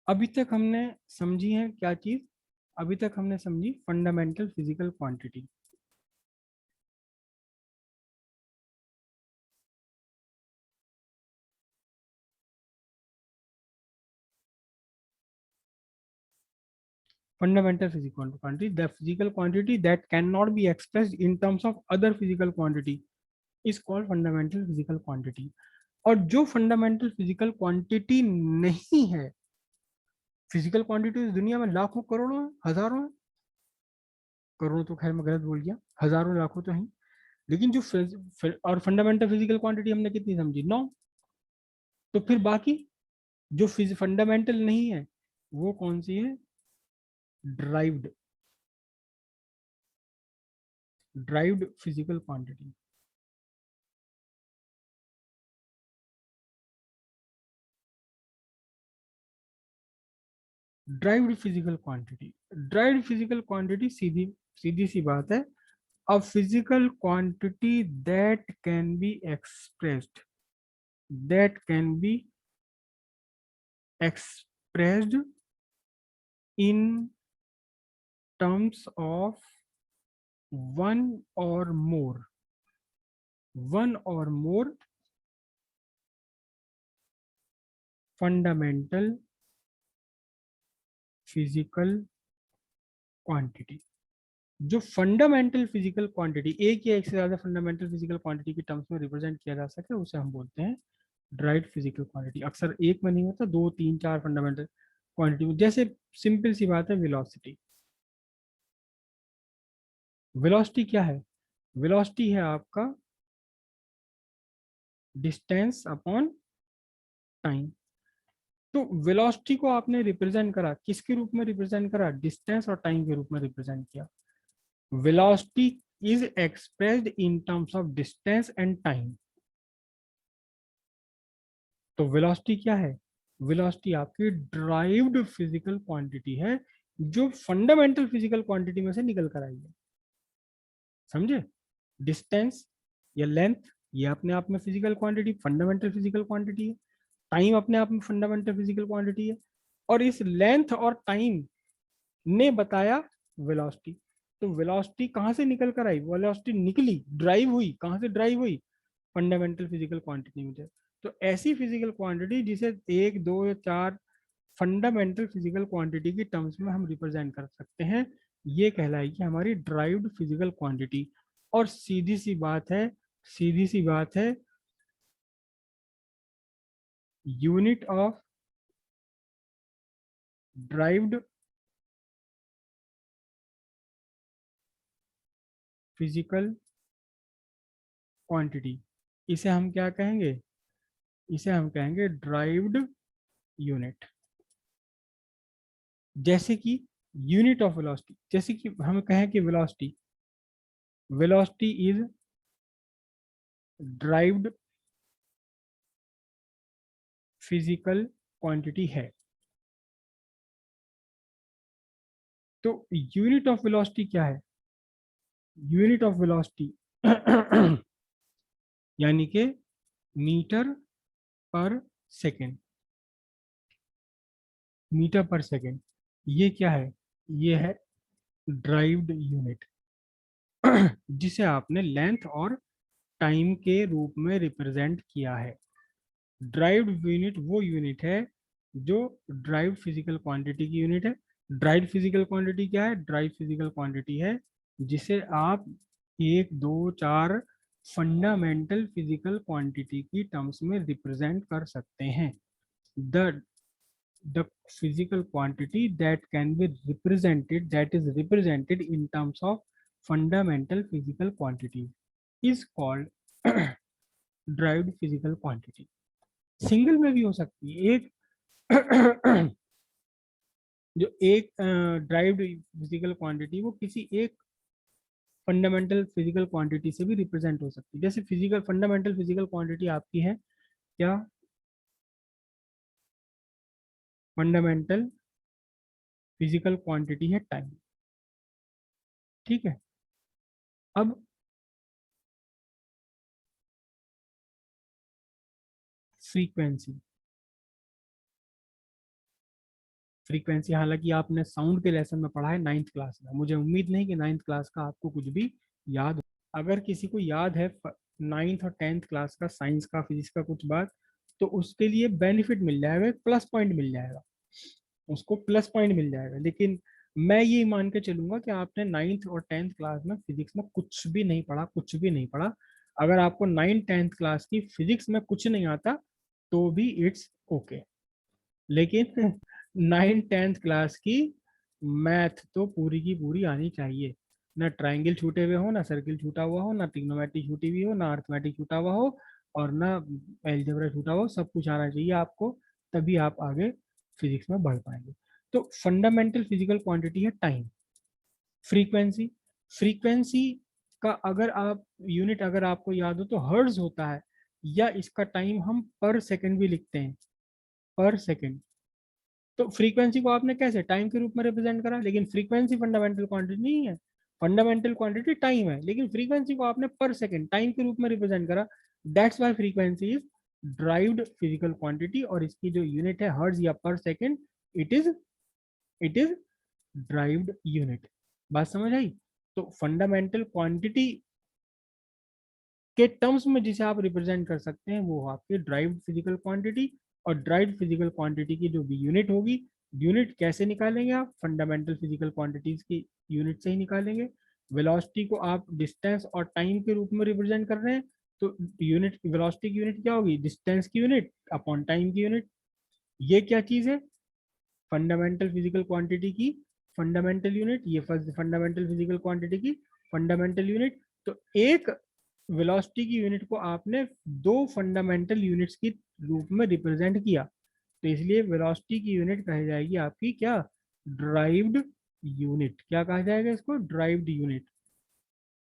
अभी तक हमने समझी है क्या चीज? अभी तक हमने समझी fundamental physical quantity. Fundamental physical quantity, the physical quantity that cannot be expressed in terms of other physical quantity is called fundamental physical quantity। और जो फंडामेंटल फिजिकल क्वांटिटी नहीं है, फिजिकल क्वांटिटी इस दुनिया में लाखों करोड़ों है, हजारों है। करोड़ों तो खैर मैं गलत बोल गया, हजारों लाखों तो हैं। लेकिन जो और फंडामेंटल फिजिकल क्वांटिटी हमने कितनी समझी? 9। तो फिर बाकी जो फंडामेंटल नहीं है वो कौन सी है? Derived, derived physical quantity. Derived physical quantity, derived physical quantity सीधी सीधी सी बात है। A physical quantity that can be expressed, that can be expressed in terms of one or more, one or more fundamental physical quantity। जो fundamental physical quantity एक या एक से ज्यादा फंडामेंटल फिजिकल क्वांटिटी के टर्म्स में रिप्रेजेंट किया जा सके उसे हम बोलते हैं ड्राइड फिजिकल क्वांटिटी। अक्सर एक में नहीं होता, दो तीन चार फंडामेंटल क्वांटिटी। जैसे सिंपल सी बात है, वेलोसिटी। वेलोसिटी क्या है? वेलोसिटी है आपका डिस्टेंस अपॉन टाइम। तो वेलोसिटी को आपने रिप्रेजेंट करा, किसके रूप में रिप्रेजेंट करा? डिस्टेंस और टाइम के रूप में रिप्रेजेंट किया। Velocity is expressed in terms of distance and time. तो वेलोसिटी क्या है? वेलोसिटी आपकी ड्राइव्ड फिजिकल क्वांटिटी है, जो फंडामेंटल फिजिकल क्वांटिटी में से निकल कर आई है। समझे? डिस्टेंस या लेंथ, ये अपने आप में physical quantity, fundamental physical quantity है। टाइम अपने आप में फंडामेंटल फिजिकल क्वांटिटी है। और इस लेंथ और टाइम ने बताया वेलोसिटी। तो वेलोसिटी कहाँ से निकल कर आई? वेलोसिटी निकली, ड्राइव हुई, कहाँ से ड्राइव हुई? फंडामेंटल फिजिकल क्वांटिटी में से। तो ऐसी फिजिकल क्वांटिटी जिसे एक दो या चार फंडामेंटल फिजिकल क्वांटिटी की टर्म्स में हम रिप्रेजेंट कर सकते हैं, ये कहलाएगी हमारी ड्राइव्ड फिजिकल क्वांटिटी। और सीधी सी बात है, सीधी सी बात है, unit of derived physical quantity, इसे हम क्या कहेंगे? इसे हम कहेंगे ड्राइव्ड यूनिट। जैसे कि यूनिट ऑफ वेलोसिटी, जैसे कि हम कहें कि velocity, velocity is derived physical quantity है। तो यूनिट ऑफ वेलोसिटी क्या है? यूनिट ऑफ वेलोसिटी यानी कि मीटर पर सेकेंड, मीटर पर सेकेंड। ये क्या है? ये है ड्राइव्ड यूनिट, जिसे आपने लेंथ और टाइम के रूप में रिप्रेजेंट किया है। ड्राइव्ड यूनिट वो यूनिट है जो ड्राइव्ड फिजिकल क्वांटिटी की यूनिट है। ड्राइव्ड फिजिकल क्वांटिटी क्या है? ड्राइव्ड फिजिकल क्वांटिटी है जिसे आप एक दो चार फंडामेंटल फिजिकल क्वांटिटी की टर्म्स में रिप्रेजेंट कर सकते हैं। The the physical quantity that can be represented, that is represented in terms of fundamental physical quantity is called derived physical quantity। Single में भी हो सकती है। एक जो एक ड्राइव्ड फिजिकल क्वांटिटी वो किसी एक फंडामेंटल फिजिकल क्वांटिटी से भी रिप्रेजेंट हो सकती है। जैसे फिजिकल फंडामेंटल फिजिकल क्वांटिटी आपकी है क्या? फंडामेंटल फिजिकल क्वांटिटी है टाइम। ठीक है। अब फ्रीक्वेंसी, फ्रीक्वेंसी हालांकि आपने साउंड के लेसन में पढ़ा है 9th क्लास में, मुझे उम्मीद नहीं कि 9th क्लास का आपको कुछ भी याद हो। अगर किसी को याद है 9th और 10th क्लास का साइंस का फिजिक्स का कुछ बात, तो उसके लिए बेनिफिट मिल जाएगा, प्लस पॉइंट मिल जाएगा, उसको प्लस पॉइंट मिल जाएगा। लेकिन मैं ये मान के चलूंगा कि आपने 9th और 10th क्लास में फिजिक्स में कुछ भी नहीं पढ़ा, कुछ भी नहीं पढ़ा। अगर आपको 9th 10th क्लास की फिजिक्स में कुछ नहीं आता तो भी इट्स ओके, लेकिन 9th 10th क्लास की मैथ तो पूरी की पूरी आनी चाहिए। ना ट्राइंगल छूटे हुए हो, ना सर्किल छूटा हुआ हो, ना ट्रिग्नोमेट्री छूटी हुई हो, ना अर्थमेटिक छूटा हुआ हो, और ना एलजेब्रा छूटा हुआ हो, सब कुछ आना चाहिए आपको, तभी आप आगे फिजिक्स में बढ़ पाएंगे। तो फंडामेंटल फिजिकल क्वांटिटी है टाइम। फ्रीक्वेंसी, फ्रीक्वेंसी का अगर आप यूनिट अगर आपको याद हो तो हर्ट्ज होता है, या इसका टाइम हम पर सेकंड भी लिखते हैं, पर सेकंड। तो फ्रीक्वेंसी को आपने कैसे टाइम के रूप में रिप्रेजेंट करा, लेकिन फ्रीक्वेंसी फंडामेंटल क्वांटिटी नहीं है। फंडामेंटल क्वांटिटी टाइम है, लेकिन फ्रीक्वेंसी को आपने पर सेकंड टाइम के रूप में रिप्रेजेंट करा। That's why frequency is derived physical quantity, और इसकी जो यूनिट है हर्ट्ज या पर second, it is derived unit. बात समझ आई? तो फंडामेंटल क्वांटिटी के टर्म्स में जिसे आप रिप्रेजेंट कर सकते हैं वो आपकी ड्राइव्ड फिजिकल क्वांटिटी। और ड्राइव्ड फिजिकल क्वांटिटी की जो भी यूनिट होगी, यूनिट कैसे निकालेंगे आप? फंडामेंटल फिजिकल क्वांटिटीज की यूनिट से ही निकालेंगे। वेलोसिटी को आप डिस्टेंस और टाइम के रूप में रिप्रेजेंट कर रहे हैं, तो यूनिट वेलोसिटी की यूनिट क्या होगी? डिस्टेंस की यूनिट अपॉन टाइम की यूनिट। ये क्या चीज है? फंडामेंटल फिजिकल क्वांटिटी की फंडामेंटल यूनिट, ये फंडामेंटल फिजिकल क्वांटिटी की फंडामेंटल यूनिट। तो एक वेलोसिटी की यूनिट को आपने दो फंडामेंटल यूनिट्स की रूप में रिप्रेजेंट किया, तो इसलिए वेलोसिटी की यूनिट कही जाएगी आपकी क्या? Derived unit. क्या कहा जाएगा इसको? Derived unit.